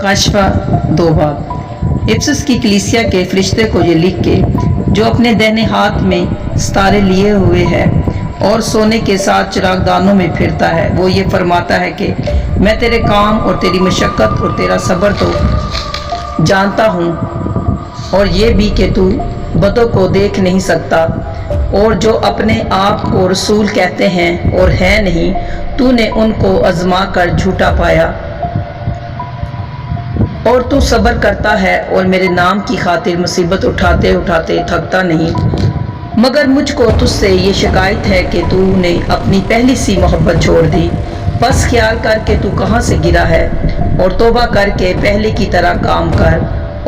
काशफा 2 Ephesus की कलीसिया के फरिश्ते को ये लिख के, जो अपने दाहिने हाथ में सितारे लिए हुए है और सोने के साथ चिरागदानों में फिरता है, वो ये फरमाता है कि मैं तेरे काम और तेरी मशक्क़त और तेरा सब्र तो जानता हूँ, और ये भी कि तू बदों को देख नहीं सकता, और जो अपने आप को रसूल कहते हैं और है नहीं, तूने उनको आजमा कर झूठा पाया, और तू सब्र करता है और मेरे नाम की खातिर मुसीबत उठाते उठाते थकता नहीं। मगर मुझको तुझसे ये शिकायत है कि तूने अपनी पहली सी मोहब्बत छोड़ दी। बस ख्याल कर के तू कहाँ से गिरा है, और तौबा करके पहले की तरह काम कर,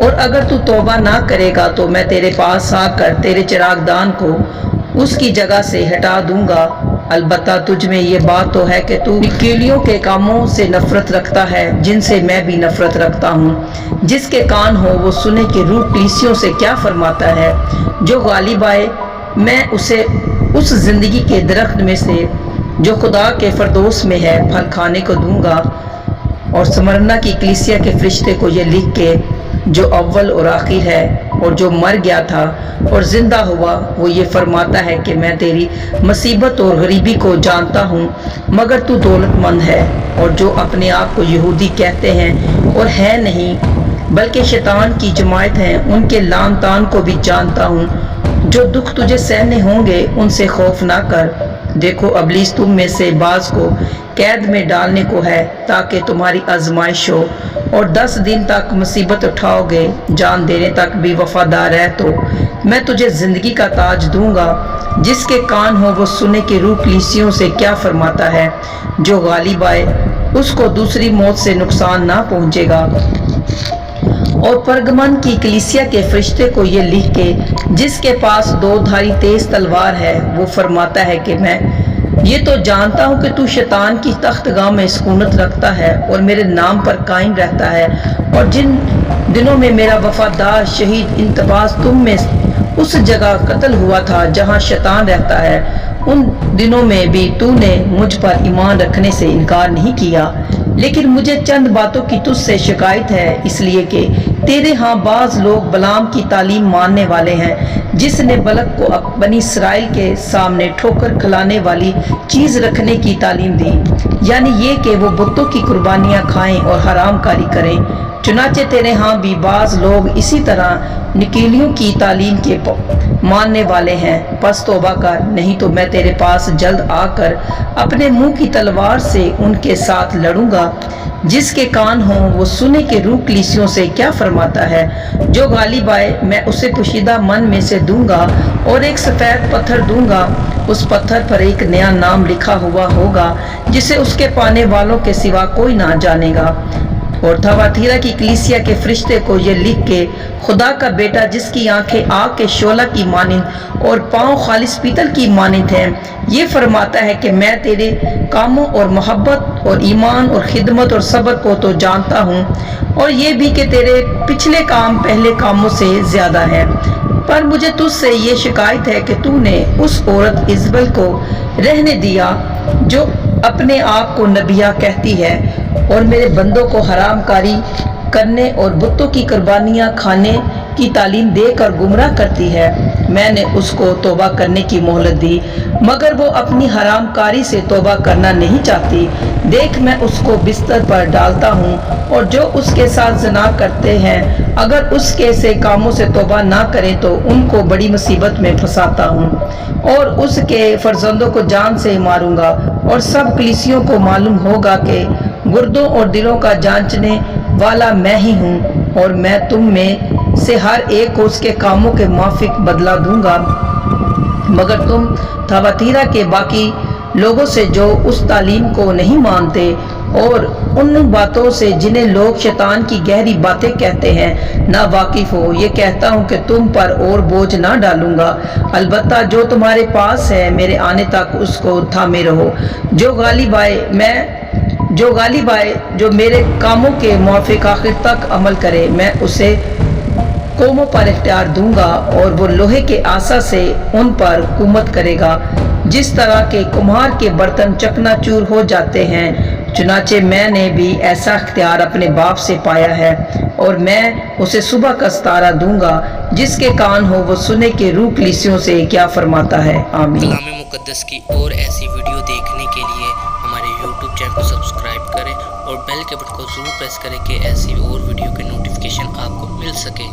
और अगर तू तौबा ना करेगा तो मैं तेरे पास आकर तेरे चिरागदान को उसकी जगह से हटा दूंगा। अलबत्ता तुझ में ये बात तो है कि तू निकीलियों के कामों से नफरत रखता है, जिनसे मैं भी नफरत रखता हूँ। जिसके कान हो वो सुने कि रूह कलीसियों से क्या फरमाता है। जो गालिब आए मैं उसे उस जिंदगी के दरख्त में से जो खुदा के फरदोस में है फल खाने को दूंगा। और स्मरना की कलीसिया के फरिश्ते को ये लिख के, जो अव्वल और आखिर है और जो मर गया था और जिंदा हुआ, वो ये फरमाता है कि मैं तेरी मुसीबत और गरीबी को जानता हूँ, मगर तू दौलतमंद है। और जो अपने आप को यहूदी कहते हैं और है नहीं बल्कि शैतान की जमात हैं, उनके लान तान को भी जानता हूँ। जो दुख तुझे सहने होंगे उनसे खौफ ना कर। देखो अबलीस तुम में से बाज को कैद में डालने को है, ताकि तुम्हारी आजमाइश हो, और 10 दिन तक मुसीबत उठाओगे। जान देने तक भी वफादार है तो मैं तुझे जिंदगी का ताज दूंगा। जिसके कान हो वो सुने कि रूह कलीसियों से क्या फरमाता है। जो गालिब आए उसको दूसरी मौत से नुकसान ना पहुंचेगा। और परगमन की कलीसिया के फरिश्ते को ये लिख के, जिसके पास 2 धारी तेज तलवार है, वो फरमाता है कि मैं ये तो जानता हूँ कि तू शैतान की तख्तगाह में सुकूनत रखता है और मेरे नाम पर कायम रहता है। और जिन दिनों में मेरा वफादार शहीद इंतबास तुम में उस जगह कत्ल हुआ था जहाँ शैतान रहता है, उन दिनों में भी तूने मुझ पर ईमान रखने से इनकार नहीं किया। लेकिन मुझे चंद बातों की तुझसे शिकायत है, इसलिए कि तेरे यहाँ बाज लोग बलाम की तालीम मानने वाले हैं, जिसने बलक को बनी इसराइल के सामने ठोकर खिलाने वाली चीज रखने की तालीम दी, यानी ये कि वो बुतों की कुर्बानियां खाएं और हराम कारी करें। चुनाचे तेरे यहाँ भी बाज लोग इसी तरह निकीलियों की तालीम के मानने वाले हैं। बस तौबा कर, नहीं तो मैं तेरे पास जल्द आकर अपने मुंह की तलवार से उनके साथ लड़ूंगा। जिसके कान हो वो सुने कि रूह कलीसियों से क्या फरमाता है। जो गालिब आए मैं उसे पोशीदा मन में से दूंगा और एक सफेद पत्थर दूंगा। उस पत्थर पर एक नया नाम लिखा हुआ होगा, जिसे उसके पाने वालों के सिवा कोई ना जानेगा। और थवातीरा की कलीसिया के फरिश्ते को ये लिख के, खुदा का बेटा जिसकी आंखें आग के शोला की मानिंद और पांव खालिस पीतल की मानिंद हैं, ये फरमाता है कि मैं तेरे कामों और मोहब्बत और ईमान और खिदमत और सब्र को तो जानता हूँ, और ये भी कि तेरे पिछले काम पहले कामों से ज्यादा है। पर मुझे तुझसे ये शिकायत है कि तूने उस औरत इजबल को रहने दिया, जो अपने आप को नबिया कहती है और मेरे बंदों को हरामकारी करने और बुतों की कुर्बानियां खाने की तालीम देकर गुमराह करती है। मैंने उसको तौबा करने की मोहलत दी, मगर वो अपनी हरामकारी से तौबा करना नहीं चाहती। देख मैं उसको बिस्तर पर डालता हूँ, और जो उसके साथ ज़िना करते हैं अगर उसके से कामों से तौबा ना करें तो उनको बड़ी मुसीबत में फंसाता हूँ, और उसके फर्जंदों को जान से मारूंगा। और सब कलीसियों को मालूम होगा कि गुर्दों और दिलों का जांचने वाला मैं ही हूँ, और मैं तुम में से हर एक को उसके कामों के माफिक बदला दूंगा। मगर तुम थवातीरा के बाकी लोगों से जो उस तालीम को नहीं मानते और उन बातों से जिन्हें लोग शैतान की गहरी बातें कहते हैं ना वाकिफ हो, ये कहता हूँ कि तुम पर और बोझ ना डालूंगा। अलबत्ता जो तुम्हारे पास है मेरे आने तक उसको थामे रहो। जो गालिब आए जो मेरे कामों के मुआफिक आखिर तक अमल करे, मैं उसे कौमों पर इख्तियार दूंगा, और वो लोहे के आसा से उन पर हुकूमत करेगा। जिस तरह के कुम्हार के बर्तन चकनाचूर हो जाते हैं चुनाचे मैंने भी ऐसा इख्तियार अपने बाप से पाया है और मैं उसे सुबह का सितारा दूंगा, जिसके कान हो वो सुने कि रूह कलीसियों से क्या फरमाता है। आमीन। कलाम मुक़द्दस की और ऐसी वीडियो देखने के लिए हमारे YouTube चैनल को सब्सक्राइब करें और बेल के बटन को ज़रूर प्रेस करें कि ऐसी और वीडियो के नोटिफिकेशन आपको मिल सके।